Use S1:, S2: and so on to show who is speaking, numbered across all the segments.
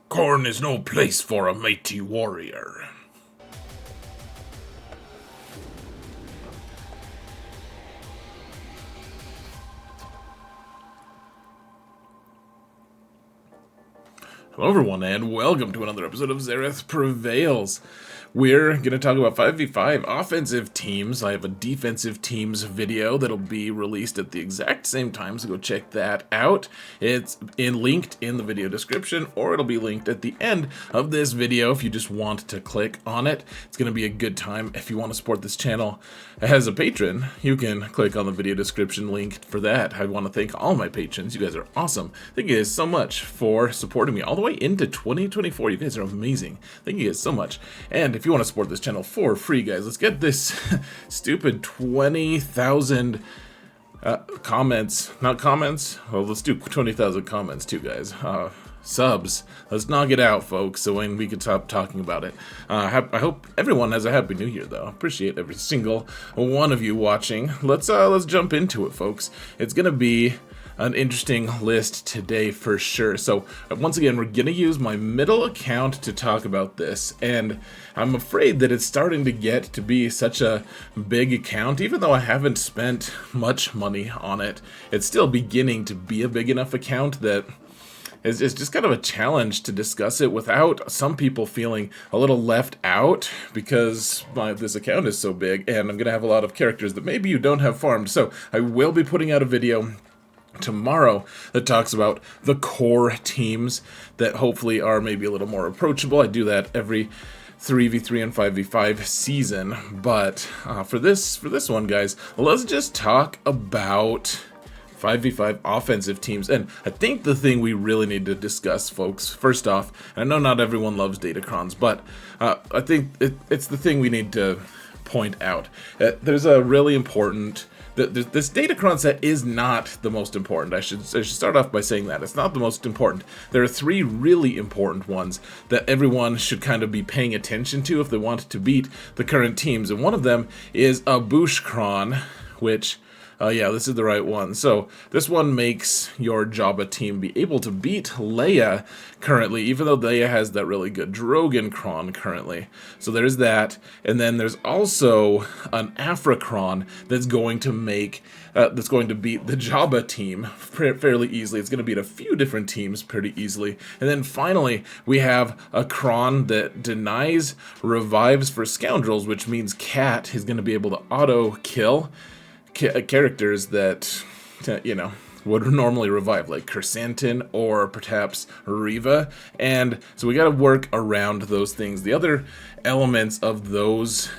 S1: Corn is no place for a mighty warrior. Hello everyone, and welcome to another episode of Xerath Prevails. We're going to talk about 5v5 offensive teams. I have a defensive teams video that'll be released at the exact same time, so go check that out. It's linked in the video description, or it'll be linked at the end of this video if you just want to click on it. It's going to be a good time. If you want to support this channel as a patron, you can click on the video description link for that. I want to thank all my patrons. You guys are awesome. Thank you guys so much for supporting me all the way into 2024. You guys are amazing. Thank you guys so much. And if you want to support this channel for free, guys, let's get this stupid 20,000 comments. Not comments. Well, let's do 20,000 comments too, guys. Subs. Let's knock it out, folks, so when we can stop talking about it. I hope everyone has a happy new year, though. Appreciate every single one of you watching. Let's jump into it, folks. It's gonna be an interesting list today for sure. So once again, we're gonna use my middle account to talk about this, and I'm afraid that it's starting to get to be such a big account. Even though I haven't spent much money on it, it's still beginning to be a big enough account that it's just kind of a challenge to discuss it without some people feeling a little left out, because this account is so big and I'm gonna have a lot of characters that maybe you don't have farmed. So I will be putting out a video tomorrow that talks about the core teams that hopefully are maybe a little more approachable. I do that every 3v3 and 5v5 season, but for this one, guys, let's just talk about 5v5 offensive teams. And I think the thing we really need to discuss, folks, first off, and I know not everyone loves datacrons, but I think it's the thing we need to point out. There's a really important this datacron set is not the most important. I should start off by saying that. It's not the most important. There are three really important ones that everyone should kind of be paying attention to if they want to beat the current teams. And one of them is a Bushcron, which yeah, this is the right one. So this one makes your Jabba team be able to beat Leia currently, even though Leia has that really good Drogon-cron currently. So there's that. And then there's also an Afra-cron that's going to make that's going to beat the Jabba team fairly easily. It's going to beat a few different teams pretty easily. And then finally, we have a cron that denies revives for scoundrels, which means Cat is going to be able to auto-kill characters that, you know, would normally revive, like Chrysanthemum or perhaps Riva. And so we got to work around those things. The other elements of those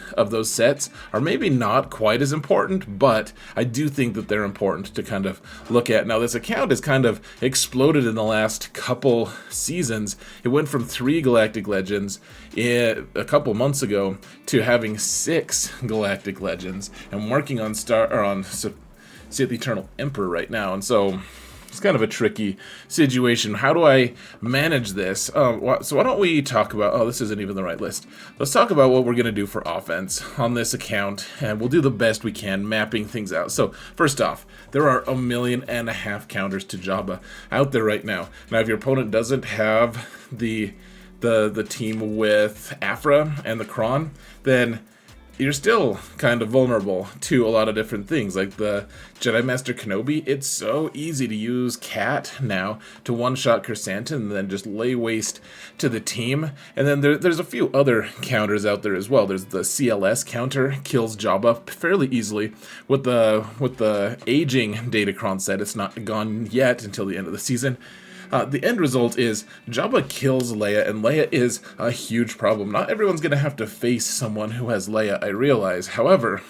S1: sets are maybe not quite as important, but I do think that they're important to kind of look at. Now, this account has kind of exploded in the last couple seasons. It went from 3 Galactic Legends a couple months ago to having 6 Galactic Legends, and working on Sith Eternal Emperor right now. And so it's kind of a tricky situation. How do I manage this? So why don't we talk about, oh, this isn't even the right list. Let's talk about what we're going to do for offense on this account, and we'll do the best we can mapping things out. So first off, there are 1.5 million counters to Jabba out there right now. Now, if your opponent doesn't have the team with Afra and the Cron, then you're still kind of vulnerable to a lot of different things, like the Jedi Master Kenobi. It's so easy to use Cat now to one-shot Chrysanthemum and then just lay waste to the team. And then there's a few other counters out there as well. There's the CLS counter, kills Jabba fairly easily. With the aging Datacron set, it's not gone yet until the end of the season. The end result is Jabba kills Leia, and Leia is a huge problem. Not everyone's going to have to face someone who has Leia, I realize. However,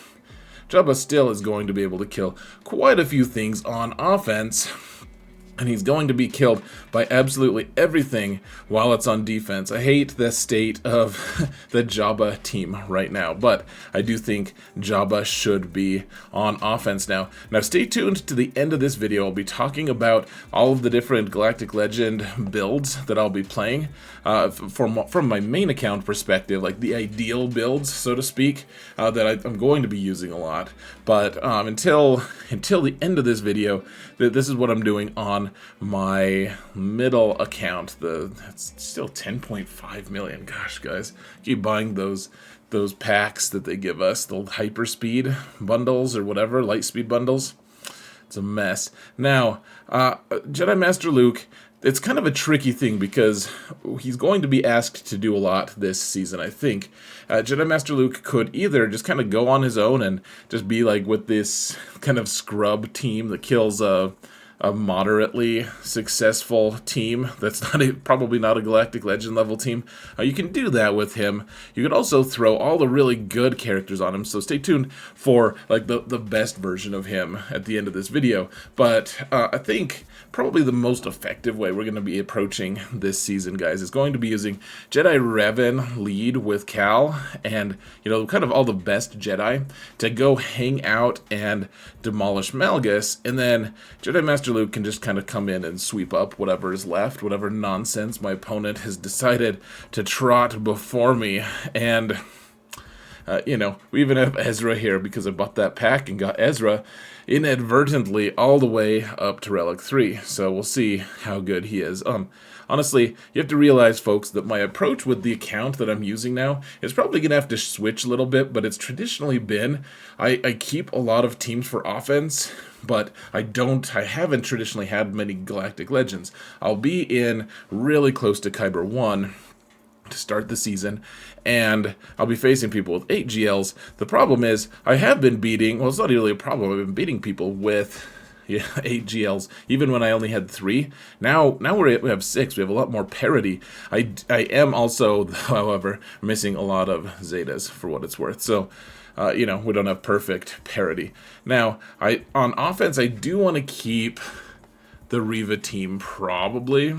S1: Jabba still is going to be able to kill quite a few things on offense, and he's going to be killed by absolutely everything while it's on defense. I hate the state of the Jabba team right now, but I do think Jabba should be on offense now. Now stay tuned to the end of this video. I'll be talking about all of the different Galactic Legend builds that I'll be playing from my main account perspective, like the ideal builds, so to speak, that I'm going to be using a lot. But until the end of this video, this is what I'm doing on on my middle account. That's still 10.5 million. Gosh, guys, keep buying those packs that they give us, the hyperspeed bundles or whatever, light speed bundles. It's a mess. Now, Jedi Master Luke, it's kind of a tricky thing because he's going to be asked to do a lot this season, I think. Jedi Master Luke could either just kind of go on his own and just be like with this kind of scrub team that kills a moderately successful team that's probably not a Galactic Legend level team. You can do that with him. You could also throw all the really good characters on him, so stay tuned for like the best version of him at the end of this video. But I think probably the most effective way we're going to be approaching this season, guys, is going to be using Jedi Revan lead with Cal and, you know, kind of all the best Jedi to go hang out and demolish Malgus, and then Jedi Master Luke can just kind of come in and sweep up whatever is left, whatever nonsense my opponent has decided to trot before me. And you know, we even have Ezra here because I bought that pack and got Ezra inadvertently all the way up to Relic 3. So we'll see how good he is. Honestly, you have to realize, folks, that my approach with the account that I'm using now is probably going to have to switch a little bit, but it's traditionally been, I keep a lot of teams for offense, but I haven't traditionally had many Galactic Legends. I'll be in really close to Kyber 1 to start the season, and I'll be facing people with 8 GLs. The problem is, I have been beating, well, it's not really a problem, I've been beating people with 8 GLs, even when I only had 3. Now we have 6, we have a lot more parity. I am also, however, missing a lot of Zetas, for what it's worth, so you know, we don't have perfect parity. Now, on offense, I do want to keep the Reva team, probably.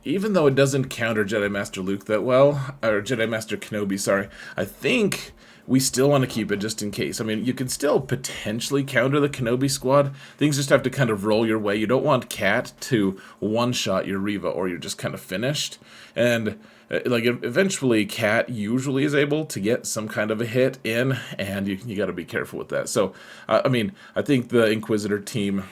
S1: Even though it doesn't counter Jedi Master Luke that well, or Jedi Master Kenobi, sorry, I think we still want to keep it just in case. I mean, you can still potentially counter the Kenobi squad. Things just have to kind of roll your way. You don't want Cat to one-shot your Reva, or you're just kind of finished. And like eventually, Cat usually is able to get some kind of a hit in, and you got to be careful with that. So, I mean, I think the Inquisitor team,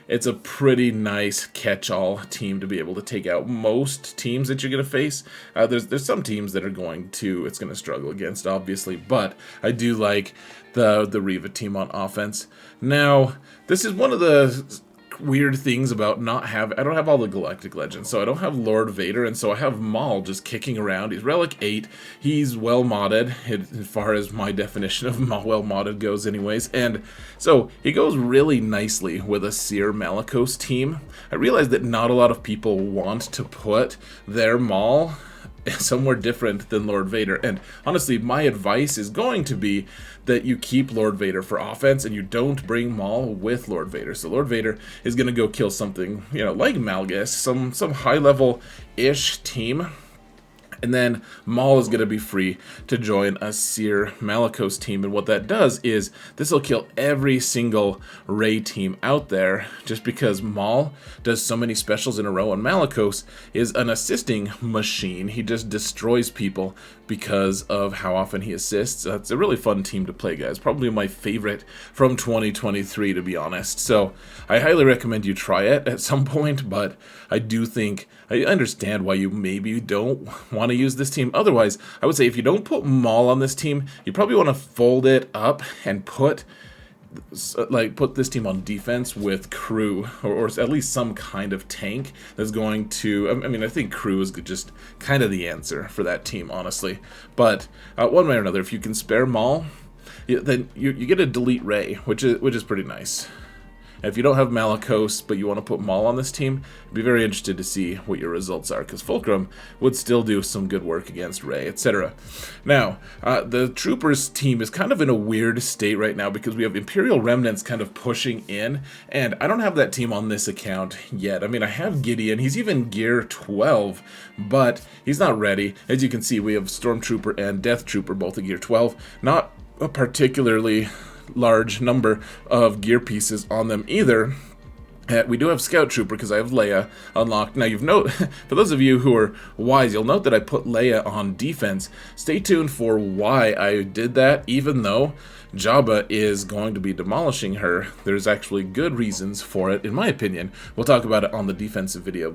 S1: it's a pretty nice catch-all team to be able to take out most teams that you're going to face. There's some teams that it's going to struggle against, obviously, but I do like the Reva team on offense. Now, this is one of the weird things about I don't have all the Galactic Legends, so I don't have Lord Vader, and so I have Maul just kicking around. He's Relic 8, he's well modded, as far as my definition of well modded goes anyways, and so he goes really nicely with a Seer Malicos team. I realize that not a lot of people want to put their Maul somewhere different than Lord Vader, and honestly, my advice is going to be that you keep Lord Vader for offense and you don't bring Maul with Lord Vader. So Lord Vader is going to go kill something, you know, like Malgus, some high-level-ish team, and then Maul is going to be free to join a Seer Malicos team. And what that does is this will kill every single Rey team out there, just because Maul does so many specials in a row, and Malicos is an assisting machine. He just destroys people because of how often he assists. It's a really fun team to play, guys. Probably my favorite from 2023, to be honest. So I highly recommend you try it at some point, but I do think, I understand why you maybe don't want to use this team. Otherwise, I would say if you don't put Maul on this team, you probably want to fold it up and put this team on defense with Crew, or at least some kind of tank that's going to, I mean, I think Crew is just kind of the answer for that team, honestly. But one way or another, if you can spare Maul, then you get a delete Rey, which is pretty nice. And if you don't have Malicos, but you want to put Maul on this team, I'd be very interested to see what your results are, because Fulcrum would still do some good work against Rey, etc. Now, the Troopers team is kind of in a weird state right now, because we have Imperial Remnants kind of pushing in, and I don't have that team on this account yet. I mean, I have Gideon, he's even gear 12, but he's not ready. As you can see, we have Stormtrooper and Death Trooper both at gear 12, not a particularly large number of gear pieces on them either. We do have Scout Trooper because I have Leia unlocked. Now, for those of you who are wise, you'll note that I put Leia on defense. Stay tuned for why I did that, even though Jabba is going to be demolishing her. There's actually good reasons for it, in my opinion. We'll talk about it on the defensive video,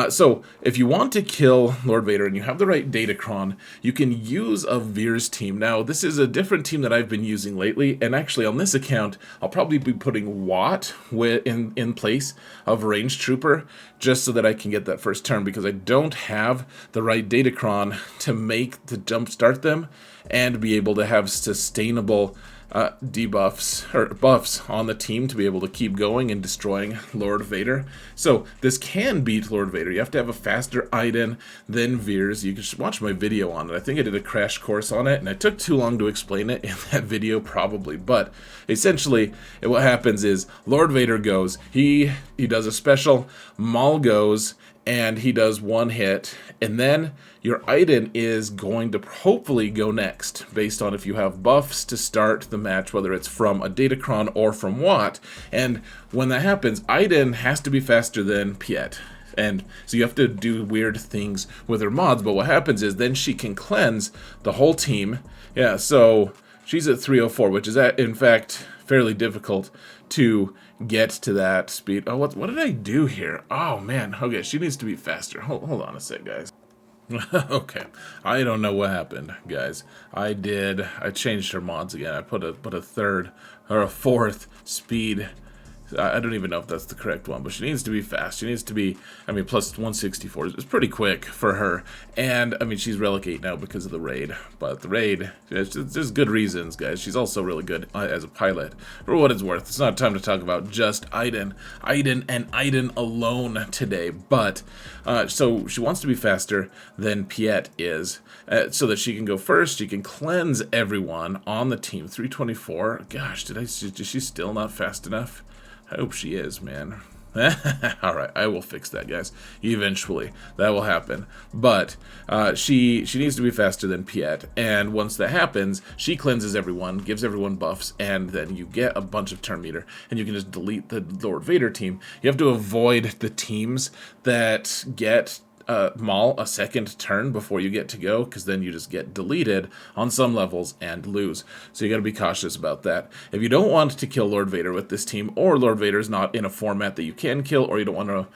S1: so if you want to kill Lord Vader and you have the right Datacron, you can use a Veer's team. Now, this is a different team that I've been using lately, and actually on this account, I'll probably be putting Watt in place of Range Trooper, just so that I can get that first turn, because I don't have the right Datacron to jumpstart them and be able to have sustainable debuffs or buffs on the team to be able to keep going and destroying Lord Vader. So this can beat Lord Vader. You have to have a faster Iden than Veers. You can watch my video on it. I think I did a crash course on it, and I took too long to explain it in that video probably. But essentially, what happens is Lord Vader goes, he does a special, Maul goes, and he does one hit, and then your Iden is going to hopefully go next, based on if you have buffs to start the match, whether it's from a Datacron or from Watt. And when that happens, Iden has to be faster than Piet. And so you have to do weird things with her mods, but what happens is then she can cleanse the whole team. Yeah, so she's at 304, which is, in fact, fairly difficult to get to that speed. Oh, what did I do here? Oh, man. Okay, she needs to be faster. Hold on a sec, guys. Okay, I don't know what happened, guys. I changed her mods again. I put a third or a fourth speed. I don't even know if that's the correct one, but she needs to be fast. She needs to be, I mean, plus 164 is pretty quick for her. And, I mean, she's Relic 8 now because of the raid. But the raid, there's good reasons, guys. She's also really good as a pilot. For what it's worth, it's not time to talk about just Iden and Iden alone today. But, so she wants to be faster than Piet is, so that she can go first. She can cleanse everyone on the team. 324. Gosh, is she still not fast enough? I hope she is, man. Alright, I will fix that, guys. Eventually. That will happen. But she needs to be faster than Piet. And once that happens, she cleanses everyone, gives everyone buffs, and then you get a bunch of turn meter. And you can just delete the Lord Vader team. You have to avoid the teams that get Maul a second turn before you get to go, because then you just get deleted on some levels and lose. So you got to be cautious about that. If you don't want to kill Lord Vader with this team, or Lord Vader's not in a format that you can kill, or you don't want to,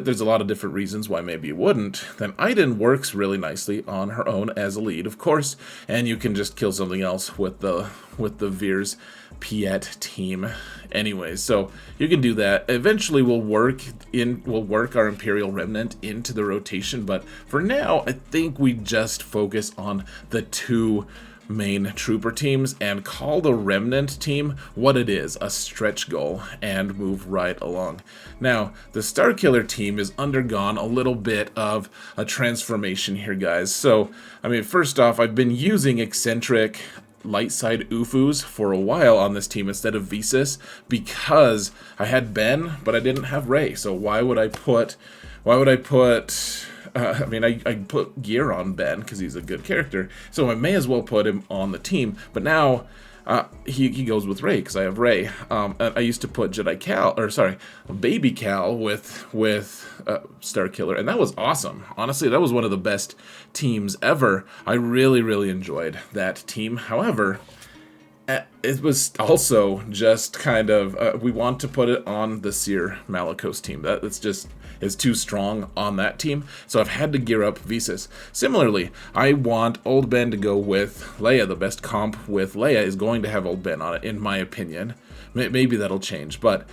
S1: there's a lot of different reasons why maybe you wouldn't, then Iden works really nicely on her own as a lead, of course, and you can just kill something else with the Veers Piet team anyways. So you can do that. Eventually we'll work our Imperial Remnant into the rotation, but for now I think we just focus on the two main trooper teams and call the Remnant team what it is, a stretch goal, and move right along. Now, the Starkiller team has undergone a little bit of a transformation here, guys. So, I mean, first off, I've been using eccentric light side Ufus for a while on this team instead of Visas because I had Ben, but I didn't have Rey. So why would I put I mean, I put gear on Ben because he's a good character, so I may as well put him on the team. But now he goes with Rey because I have Rey. I used to put Baby Cal with Starkiller, and that was awesome. Honestly, that was one of the best teams ever. I really enjoyed that team. However, it was also just kind of, we want to put it on the Seer Malicos team. That's just is too strong on that team, so I've had to gear up Visas. Similarly, I want Old Ben to go with Leia. The best comp with Leia is going to have Old Ben on it, in my opinion. Maybe that'll change, but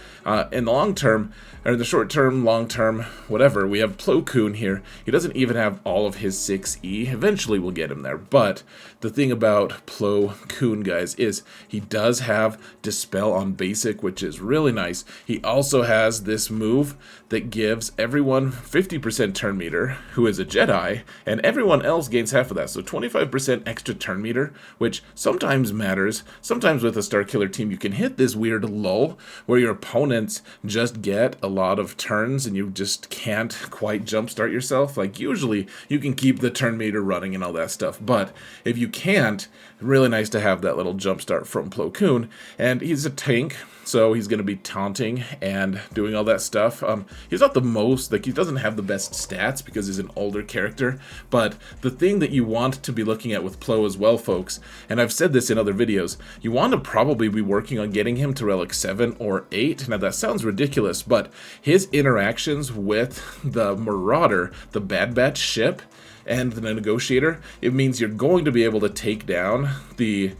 S1: in the long term, or the short term, long term, whatever, we have Plo Koon here. He doesn't even have all of his 6E. Eventually we'll get him there, but the thing about Plo Koon, guys, is he does have Dispel on basic, which is really nice. He also has this move that gives everyone 50% turn meter who is a Jedi, and everyone else gains half of that, so 25% extra turn meter, which sometimes matters. Sometimes with a Starkiller team you can hit this weird weird lull where your opponents just get a lot of turns and you just can't quite jumpstart yourself. Like, usually you can keep the turn meter running and all that stuff, but if you can't, really nice to have that little jumpstart from Plo Koon. And he's a tank, so he's going to be taunting and doing all that stuff. He's not the most, like, he doesn't have the best stats because he's an older character, but the thing that you want to be looking at with Plo as well, folks, and I've said this in other videos, you want to probably be working on getting him to Relic 7 or 8. Now, that sounds ridiculous, but his interactions with the Marauder, the Bad Batch ship, and the Negotiator, it means you're going to be able to take down the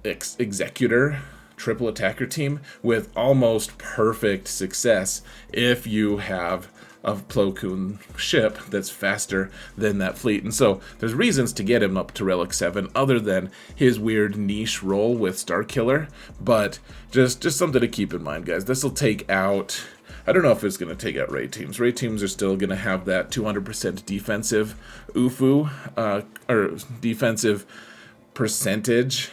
S1: Executor triple attacker team with almost perfect success if you have a Plo Koon ship that's faster than that fleet. And so there's reasons to get him up to Relic 7 other than his weird niche role with Starkiller, but just something to keep in mind, guys. This will take out, I don't know if it's going to take out raid teams. Raid teams are still going to have that 200% defensive UFU, or defensive percentage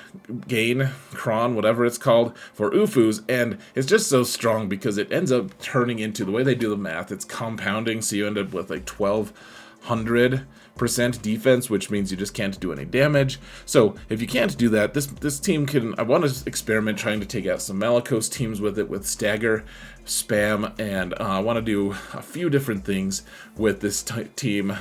S1: gain, cron, whatever it's called, for UFUs, and it's just so strong because it ends up turning into, the way they do the math, it's compounding, so you end up with like 1200% defense, which means you just can't do any damage. So if you can't do that, this team can, I want to experiment trying to take out some Malicos teams with it, with stagger, spam, and I want to do a few different things with this team.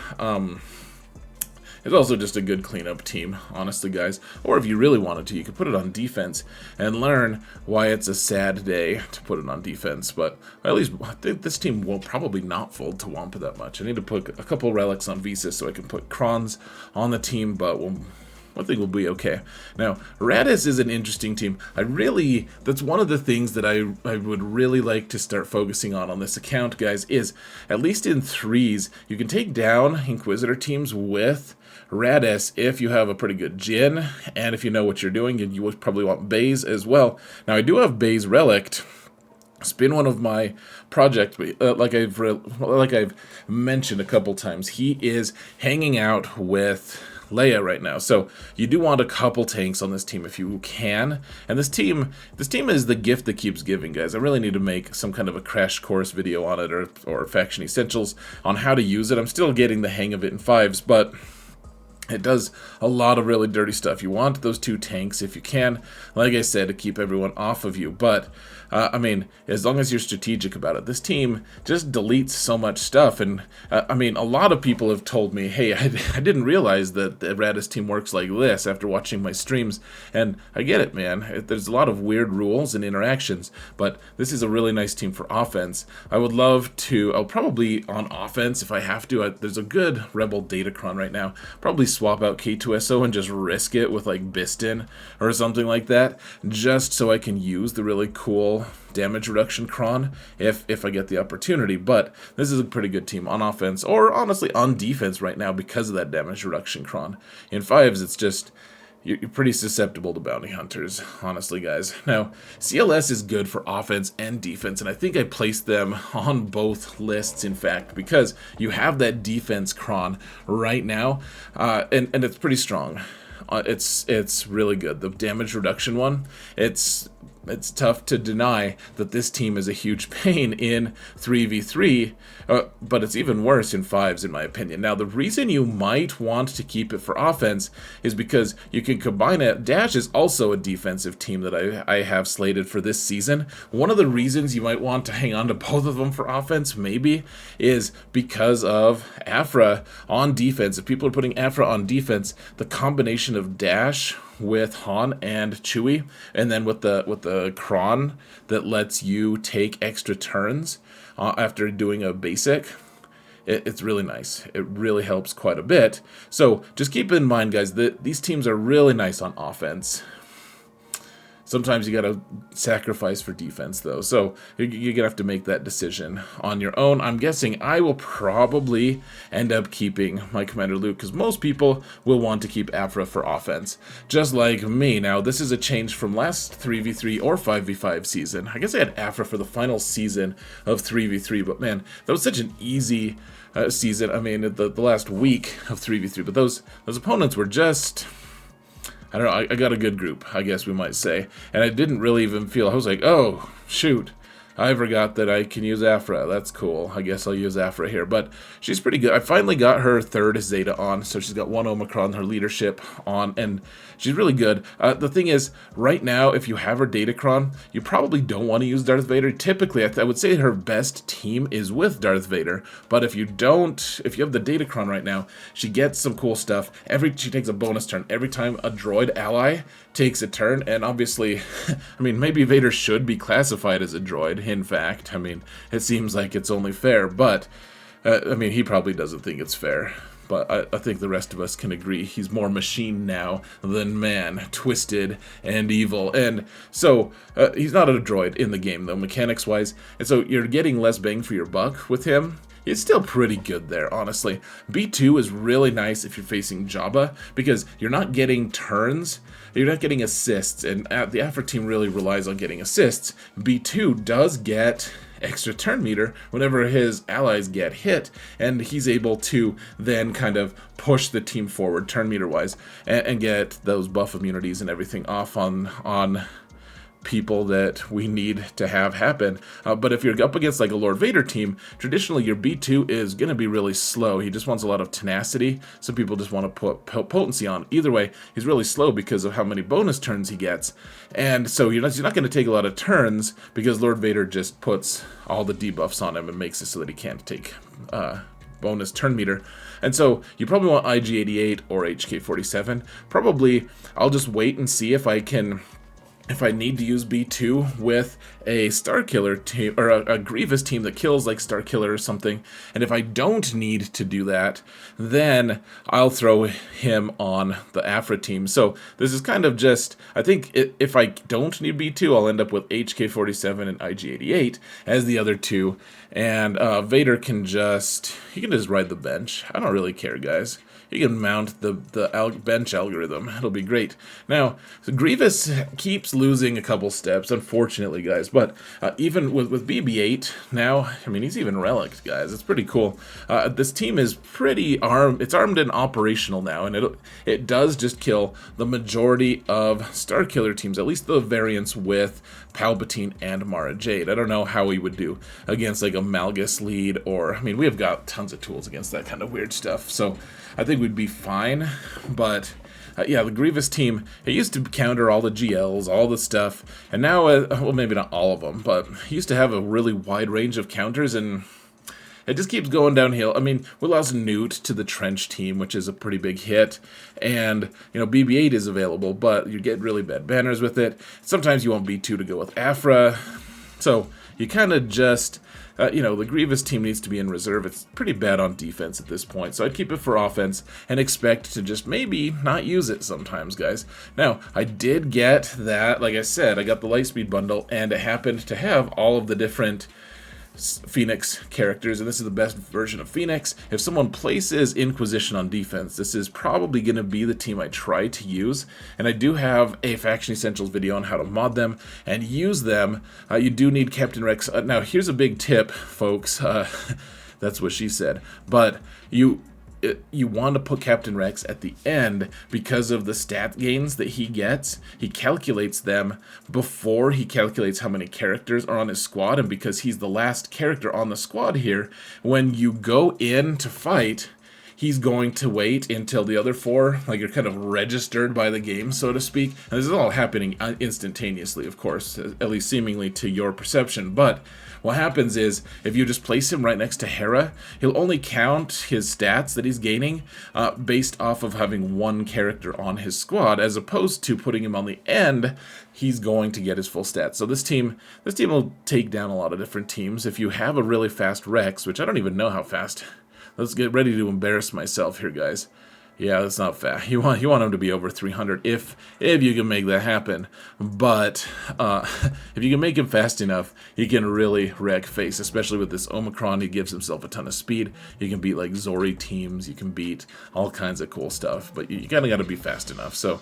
S1: It's also just a good cleanup team, honestly, guys. Or if you really wanted to, you could put it on defense and learn why it's a sad day to put it on defense. But at least I think this team will probably not fold to Wampa that much. I need to put a couple relics on Visas so I can put Krons on the team, but I think we'll be okay. Now, Radis is an interesting team. That's one of the things that I would really like to start focusing on this account, guys, is at least in threes, you can take down Inquisitor teams with Radis if you have a pretty good Jin, and if you know what you're doing, and you would probably want Baze as well. Now, I do have Baze Relict. It's been one of my projects, like I've mentioned a couple times. He is hanging out with Leia right now, so you do want a couple tanks on this team if you can. And this team is the gift that keeps giving, guys. I really need to make some kind of a crash course video on it, or faction essentials on how to use it. I'm still getting the hang of it in fives, but it does a lot of really dirty stuff. You want those two tanks if you can, like I said, to keep everyone off of you. But, I mean, as long as you're strategic about it, this team just deletes so much stuff. And, I mean, a lot of people have told me, hey, I didn't realize that the Radis team works like this after watching my streams. And I get it, man. There's a lot of weird rules and interactions, but this is a really nice team for offense. I would love to, I'll probably, on offense, if I have to, there's a good Rebel Datacron right now, probably swap out K2SO and just risk it with like Biston or something like that, just so I can use the really cool damage reduction cron if I get the opportunity. But this is a pretty good team on offense, or honestly on defense right now, because of that damage reduction cron. In fives, it's just, you're pretty susceptible to bounty hunters, honestly, guys. Now, CLS is good for offense and defense, and I think I placed them on both lists, in fact, because you have that defense cron right now, and it's pretty strong. It's really good. The damage reduction one, it's tough to deny that this team is a huge pain in 3v3, but it's even worse in fives, in my opinion. Now, the reason you might want to keep it for offense is because you can combine it. Dash is also a defensive team that I have slated for this season. One of the reasons you might want to hang on to both of them for offense, maybe, is because of Afra on defense. If people are putting Afra on defense, the combination of Dash with Han and Chewie, and then with the cron that lets you take extra turns after doing a basic, it's really nice. It really helps quite a bit. So just keep in mind, guys, that these teams are really nice on offense. Sometimes you gotta sacrifice for defense, though, so you're gonna have to make that decision on your own. I'm guessing I will probably end up keeping my Commander Luke, because most people will want to keep Afra for offense, just like me. Now, this is a change from last 3v3 or 5v5 season. I guess I had Afra for the final season of 3v3, but man, that was such an easy season. I mean, the last week of 3v3, but those opponents were just, I don't know, I got a good group, I guess we might say. And I didn't really even feel, I was like, oh, shoot. I forgot that I can use Afra. That's cool. I guess I'll use Afra here. But she's pretty good. I finally got her third Zeta on, so she's got 1 Omicron, her leadership on, and she's really good. The thing is, right now, if you have her Datacron, you probably don't want to use Darth Vader. Typically, I would say her best team is with Darth Vader, but if you don't, if you have the Datacron right now, she gets some cool stuff. She takes a bonus turn every time a droid ally takes a turn, and obviously, I mean, maybe Vader should be classified as a droid, in fact. I mean, it seems like it's only fair, but, I mean, he probably doesn't think it's fair. But I think the rest of us can agree he's more machine now than man, twisted and evil. And so, he's not a droid in the game, though, mechanics-wise. And so you're getting less bang for your buck with him. He's still pretty good there, honestly. B2 is really nice if you're facing Jabba, because you're not getting turns, you're not getting assists, and the Afra team really relies on getting assists. B2 does get extra turn meter whenever his allies get hit, and he's able to then kind of push the team forward turn meter wise and get those buff immunities and everything off on people that we need to have happen. But if you're up against like a Lord Vader team, traditionally your B2 is going to be really slow. He just wants a lot of tenacity. Some people just want to put potency on. Either way, he's really slow because of how many bonus turns he gets. And so you're not going to take a lot of turns because Lord Vader just puts all the debuffs on him and makes it so that he can't take bonus turn meter. And so you probably want IG-88 or HK-47. Probably I'll just wait and see if I need to use B2 with a Starkiller team, or a Grievous team that kills like Starkiller or something, and if I don't need to do that, then I'll throw him on the Afra team. So this is kind of just, I think if I don't need B2, I'll end up with HK-47 and IG-88 as the other two, and Vader can just ride the bench. I don't really care, guys. You can mount the bench algorithm. It'll be great. Now, so Grievous keeps losing a couple steps, unfortunately, guys. But even with BB-8 now, I mean, he's even relicked, guys. It's pretty cool. This team is pretty armed. It's armed and operational now, and it does just kill the majority of Starkiller teams, at least the variants with Palpatine and Mara Jade. I don't know how we would do against like a Malgus lead, or, I mean, we have got tons of tools against that kind of weird stuff. So I think we'd be fine, but yeah, the Grievous team, it used to counter all the GLs, all the stuff, and now, well, maybe not all of them, but he used to have a really wide range of counters, and it just keeps going downhill. I mean, we lost Newt to the Trench team, which is a pretty big hit, and, you know, BB-8 is available, but you get really bad banners with it. Sometimes you want B2 to go with Afra, so you kind of just... you know, the Grievous team needs to be in reserve. It's pretty bad on defense at this point, so I'd keep it for offense and expect to just maybe not use it sometimes, guys. Now, I did get that, like I said, I got the Lightspeed bundle, and it happened to have all of the different Phoenix characters, and this is the best version of Phoenix. If someone places Inquisition on defense, this is probably going to be the team I try to use, and I do have a Faction Essentials video on how to mod them and use them. You do need Captain Rex. Now, here's a big tip, folks. That's what she said. But you want to put Captain Rex at the end because of the stat gains that he gets. He calculates them before he calculates how many characters are on his squad, and because he's the last character on the squad here, when you go in to fight, he's going to wait until the other four, like, you're kind of registered by the game, so to speak. And this is all happening instantaneously, of course, at least seemingly to your perception, but what happens is, if you just place him right next to Hera, he'll only count his stats that he's gaining based off of having one character on his squad, as opposed to putting him on the end, he's going to get his full stats. So this team will take down a lot of different teams. If you have a really fast Rex, which I don't even know how fast. Let's get ready to embarrass myself here, guys. Yeah, that's not fast. You want him to be over 300 if you can make that happen. But if you can make him fast enough, he can really wreck face, especially with this Omicron. He gives himself a ton of speed. You can beat like Zori teams. You can beat all kinds of cool stuff. But you kind of got to be fast enough. So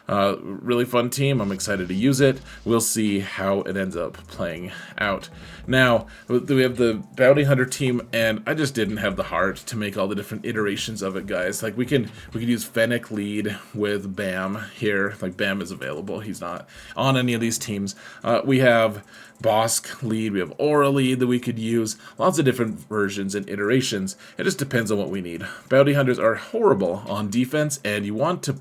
S1: Really fun team. I'm excited to use it. We'll see how it ends up playing out. Now, we have the Bounty Hunter team, and I just didn't have the heart to make all the different iterations of it, guys. Like, we could use Fennec lead with Bam here. Like, Bam is available. He's not on any of these teams. We have Bosk lead, we have Aura lead that we could use. Lots of different versions and iterations. It just depends on what we need. Bounty Hunters are horrible on defense, and you want to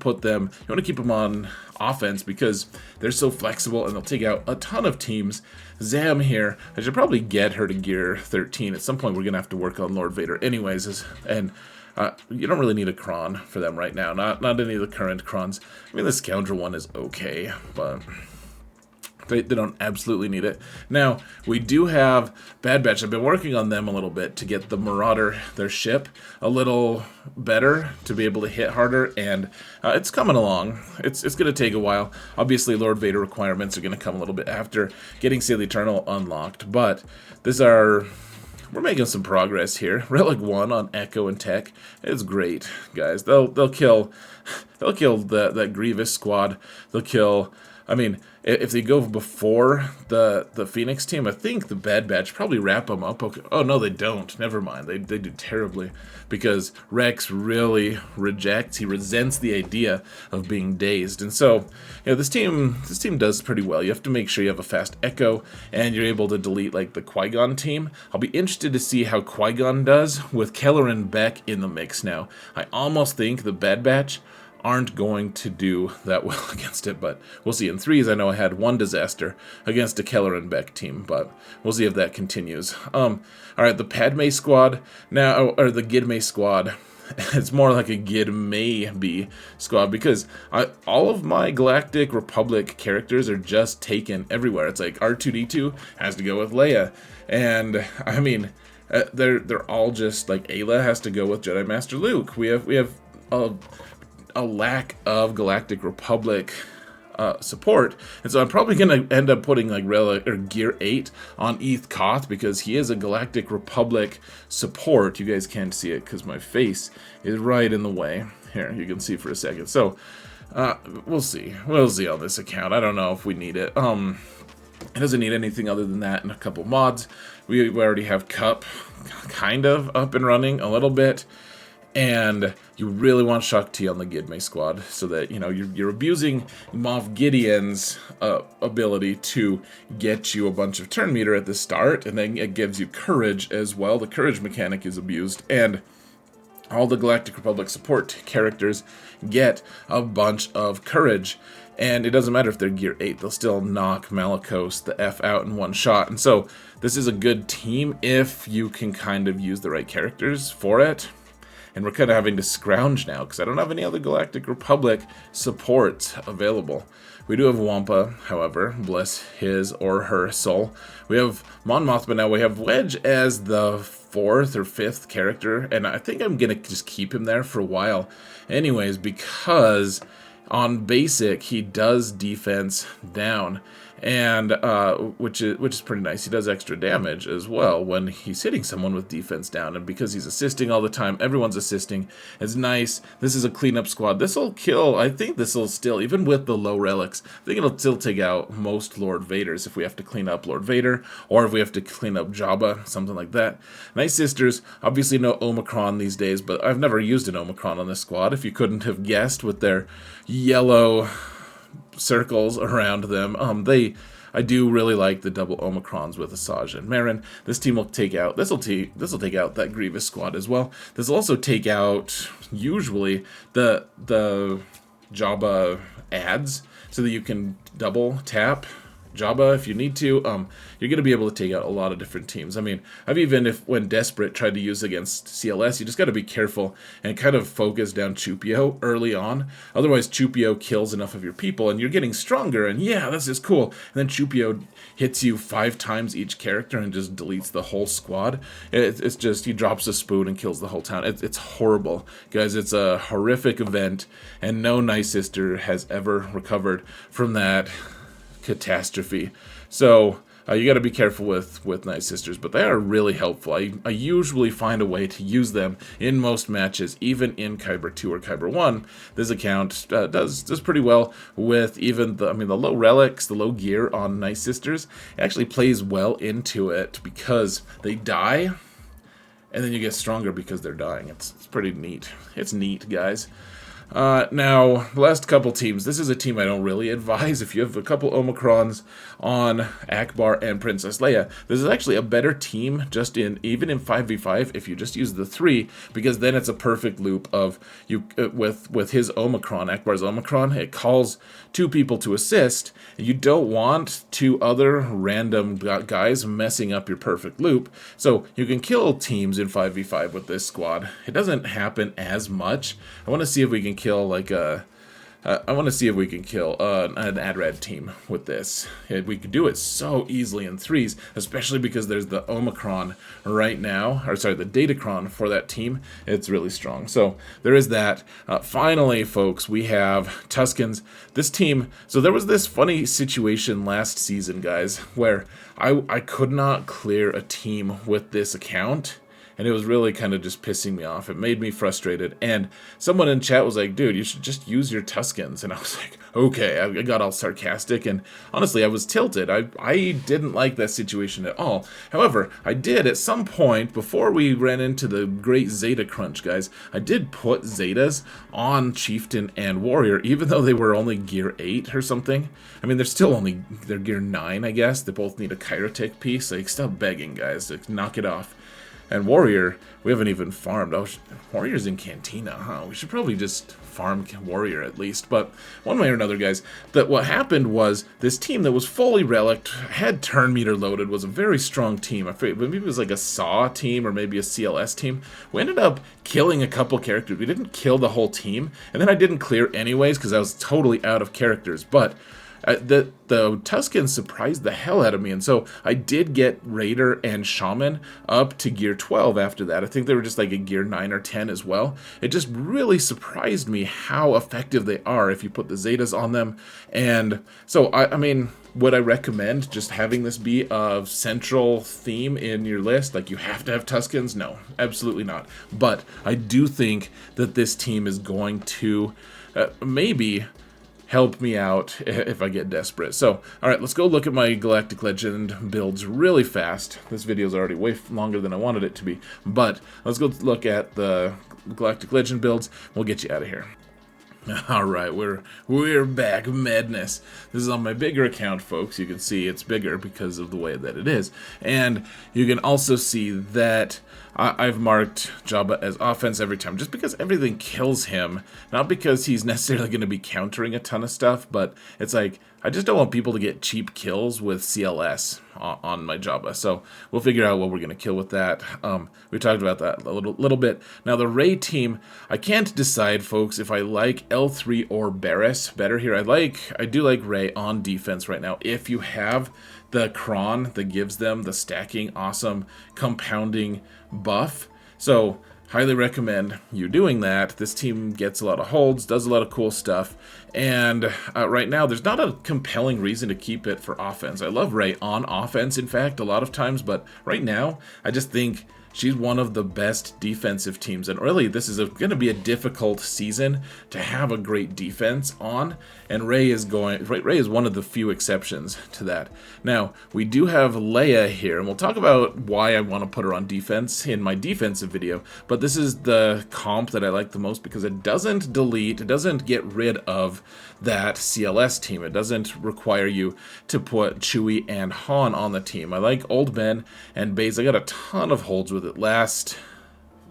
S1: keep them on offense because they're so flexible and they'll take out a ton of teams. Zam here, I should probably get her to gear 13. At some point we're going to have to work on Lord Vader anyways, and you don't really need a Kron for them right now. Not any of the current Krons. I mean, the Scoundrel one is okay, but they don't absolutely need it. Now, we do have Bad Batch. I've been working on them a little bit to get the Marauder, their ship, a little better to be able to hit harder, and it's coming along. It's going to take a while. Obviously, Lord Vader requirements are going to come a little bit after getting Sail Eternal unlocked, but we're making some progress here. Relic 1 on Echo and Tech is great, guys. They'll kill that Grievous squad. They'll kill. I mean, if they go before the Phoenix team, I think the Bad Batch probably wrap them up. Okay. Oh, no, they don't. Never mind. They do terribly because Rex really rejects. He resents the idea of being dazed. And so, this team does pretty well. You have to make sure you have a fast Echo and you're able to delete, like, the Qui-Gon team. I'll be interested to see how Qui-Gon does with Keller and Beck in the mix now. I almost think the Bad Batch aren't going to do that well against it, but we'll see. In threes, I know I had one disaster against a Keller and Beck team, but we'll see if that continues. All right, the Padme squad now, or the Gidme squad. It's more like a Gidme squad because all of my Galactic Republic characters are just taken everywhere. It's like R2-D2 has to go with Leia, and I mean, they're all just like Ayla has to go with Jedi Master Luke. We have a lack of Galactic Republic support, and so I'm probably going to end up putting like Relic or Gear 8 on Eth Koth because he is a Galactic Republic support. You guys can't see it because my face is right in the way. Here, you can see for a second. So we'll see on this account. I don't know if we need it. It doesn't need anything other than that and a couple mods. We already have Cup kind of up and running a little bit. And you really want Shakti on the Gidme squad so that, you're abusing Moff Gideon's ability to get you a bunch of turn meter at the start, and then it gives you courage as well. The courage mechanic is abused, and all the Galactic Republic support characters get a bunch of courage. And it doesn't matter if they're Gear 8, they'll still knock Malicos the F out in one shot. And so this is a good team if you can kind of use the right characters for it. And we're kind of having to scrounge now because I don't have any other Galactic Republic supports available. We do have Wampa, however, bless his or her soul. We have Mon Mothma now. We have Wedge as the 4th or 5th character, and I think I'm going to just keep him there for a while anyways because on basic he does defense down, and which is pretty nice. He does extra damage as well when he's hitting someone with defense down, and because he's assisting all the time, everyone's assisting. It's nice. This is a cleanup squad. This will kill. I think this will still, even with the low relics, I think it'll still take out most Lord Vaders if we have to clean up Lord Vader or if we have to clean up Jabba, something like that. Nice sisters. Obviously no Omicron these days, but I've never used an Omicron on this squad, if you couldn't have guessed, with their yellow circles around them. I do really like the double Omicrons with Asajj and Marin. This team will take out. This will take out that Grievous squad as well. This will also take out usually the Jabba ads, so that you can double tap Jabba if you need to. You're going to be able to take out a lot of different teams. I mean, when Desperate tried to use against CLS, you just got to be careful and kind of focus down Chupio early on. Otherwise, Chupio kills enough of your people, and you're getting stronger, and yeah, this is cool. And then Chupio hits you 5 times each character and just deletes the whole squad. It's just, he drops a spoon and kills the whole town. It's horrible. Guys, it's a horrific event, and no Nice Sister has ever recovered from that catastrophe. So you got to be careful with Night Sisters, but they are really helpful. I usually find a way to use them in most matches, even in Kyber 2 or Kyber 1. This account does pretty well with even the low relics, the low gear on Night Sisters. It actually plays well into it because they die, and then you get stronger because they're dying. It's pretty neat. It's neat, guys. Now, the last couple teams, this is a team I don't really advise. If you have a couple Omicrons on Akbar and Princess Leia, this is actually a better team even in 5v5 if you just use the 3, because then it's a perfect loop of you with his Omicron, Akbar's Omicron, it calls 2 people to assist, and you don't want 2 other random guys messing up your perfect loop, so you can kill teams in 5v5 with this squad. It doesn't happen as much. I want to see if we can kill an Adrad team with this. We could do it so easily in 3s, especially because there's the Omicron right now, or sorry, the Datacron for that team. It's really strong. So there is that. Finally, folks, we have Tuskens. This team, so there was this funny situation last season, guys, where I could not clear a team with this account. And it was really kind of just pissing me off. It made me frustrated. And someone in chat was like, dude, you should just use your Tuskens. And I was like, okay. I got all sarcastic. And honestly, I was tilted. I didn't like that situation at all. However, I did at some point, before we ran into the great Zeta crunch, guys, I did put Zetas on Chieftain and Warrior, even though they were only gear 8 or something. I mean, they're gear 9, I guess. They both need a Chirotic piece. Like, stop begging, guys. Like, knock it off. And Warrior, we haven't even farmed. Oh, Warrior's in Cantina, huh? We should probably just farm Warrior at least. But one way or another, guys, what happened was this team that was fully relicked, had turn meter loaded, was a very strong team. I forget, maybe it was like a SAW team or maybe a CLS team. We ended up killing a couple characters. We didn't kill the whole team. And then I didn't clear anyways because I was totally out of characters. But the Tuskens surprised the hell out of me, and so I did get Raider and Shaman up to gear 12 after that. I think they were just like a gear 9 or 10 as well. It just really surprised me how effective they are if you put the Zetas on them. And so, I mean, would I recommend just having this be a central theme in your list? Like, you have to have Tuskens? No, absolutely not. But I do think that this team is going to maybe help me out if I get desperate. So, alright, let's go look at my Galactic Legend builds really fast. This video is already way longer than I wanted it to be, but let's go look at the Galactic Legend builds. We'll get you out of here. Alright, we're back. Madness. This is on my bigger account, folks. You can see it's bigger because of the way that it is. And you can also see that I've marked Jabba as offense every time, just because everything kills him. Not because he's necessarily going to be countering a ton of stuff, but it's like, I just don't want people to get cheap kills with CLS on my Jabba. So we'll figure out what we're going to kill with that. We talked about that a little bit. Now the Rey team, I can't decide, folks, if I like L3 or Barriss better here. I do like Rey on defense right now. If you have the Kron that gives them the stacking, awesome, compounding buff. So highly recommend you doing that. This team gets a lot of holds, does a lot of cool stuff, and right now there's not a compelling reason to keep it for offense. I love Rey on offense, in fact, a lot of times, but right now I just think she's one of the best defensive teams, and really this is going to be a difficult season to have a great defense on, and Rey is one of the few exceptions to that. Now, we do have Leia here, and we'll talk about why I want to put her on defense in my defensive video, but this is the comp that I like the most because it doesn't delete, it doesn't get rid of that CLS team. It doesn't require you to put Chewie and Han on the team. I like Old Ben and Baze. I got a ton of holds with it last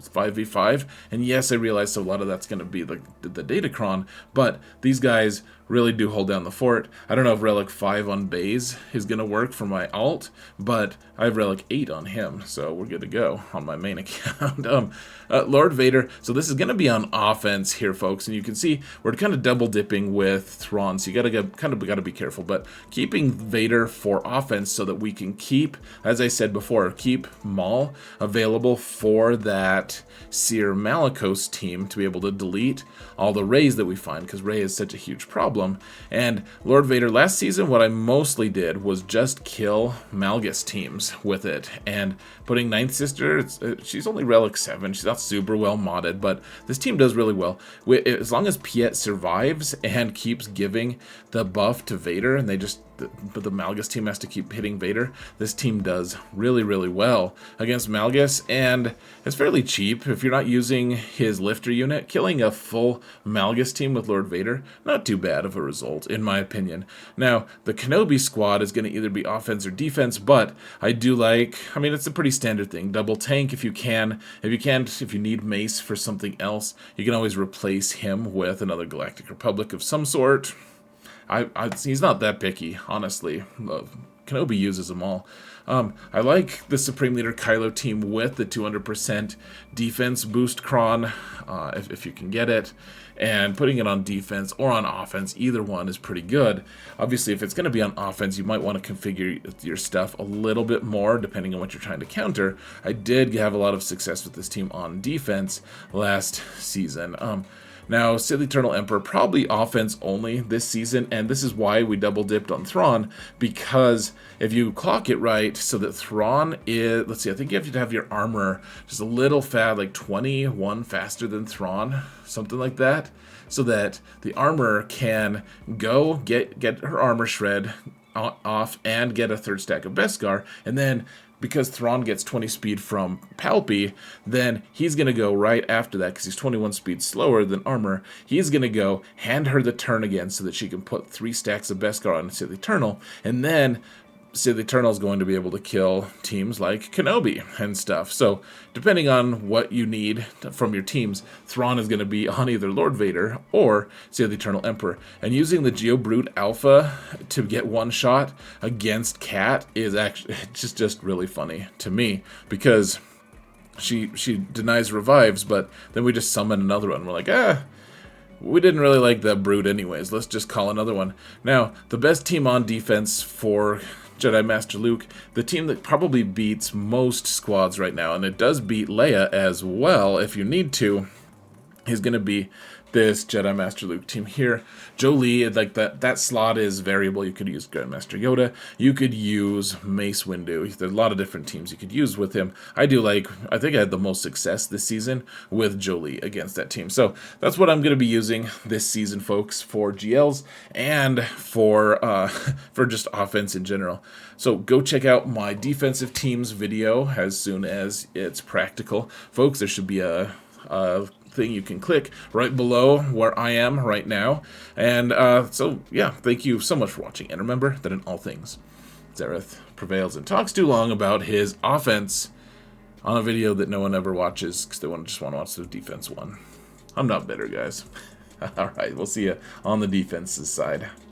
S1: 5v5, and yes, I realize a lot of that's going to be the Datacron, but these guys really do hold down the fort. I don't know if Relic 5 on Baze is going to work for my alt, but I have Relic 8 on him, so we're good to go on my main account. Lord Vader, so this is going to be on offense here, folks, and you can see we're kind of double dipping with Thrawn, so you gotta be careful, but keeping Vader for offense so that we can keep, as I said before, keep Maul available for that Seer Malicos team to be able to delete all the Reys that we find, because Rey is such a huge problem. problem. And Lord Vader, last season, what I mostly did was just kill Malgus teams with it. And putting Ninth Sister, she's only Relic 7. She's not super well modded, but this team does really well. As long as Piet survives and keeps giving the buff to Vader, and but the Malgus team has to keep hitting Vader, this team does really, really well against Malgus, and it's fairly cheap. If you're not using his lifter unit, killing a full Malgus team with Lord Vader, not too bad of a result, in my opinion. Now, the Kenobi squad is going to either be offense or defense, but I do like, I mean, it's a pretty standard thing. Double tank if you can. If you can't, if you need Mace for something else, you can always replace him with another Galactic Republic of some sort. He's not that picky, honestly. Kenobi uses them all. I like the Supreme Leader Kylo team with the 200% defense boost Kron, if you can get it. And putting it on defense or on offense, either one is pretty good. Obviously, if it's going to be on offense, you might want to configure your stuff a little bit more, depending on what you're trying to counter. I did have a lot of success with this team on defense last season. Now, Sith Eternal Emperor, probably offense only this season, and this is why we double dipped on Thrawn, because if you clock it right, so that Thrawn is, let's see, I think you have to have your armor just a little like 21 faster than Thrawn, something like that, so that the armor can go get her armor shred off and get a third stack of Beskar, and then because Thrawn gets 20 speed from Palpy, then he's going to go right after that, because he's 21 speed slower than armor. He's going to go hand her the turn again so that she can put 3 stacks of Beskar on Sith Eternal, and then Sith Eternal is going to be able to kill teams like Kenobi and stuff. So, depending on what you need from your teams, Thrawn is going to be on either Lord Vader or Sith Eternal Emperor. And using the Geobrute Alpha to get one shot against Cat is actually just really funny to me, because she denies revives, but then we just summon another one. We're like, we didn't really like that Brute anyways. Let's just call another one. Now, the best team on defense for Jedi Master Luke, the team that probably beats most squads right now, and it does beat Leia as well if you need to, is going to be this Jedi Master Luke team here. Jolee, like that slot is variable. You could use Grandmaster Yoda. You could use Mace Windu. There's a lot of different teams you could use with him. I think I had the most success this season with Jolee against that team. So that's what I'm going to be using this season, folks, for GLs and for just offense in general. So go check out my defensive teams video as soon as it's practical. Folks, there should be a thing you can click right below where I am right now. And so, yeah, thank you so much for watching. And remember that in all things, Zareth prevails and talks too long about his offense on a video that no one ever watches because they just want to watch the defense one. I'm not bitter, guys. All right, we'll see you on the defense's side.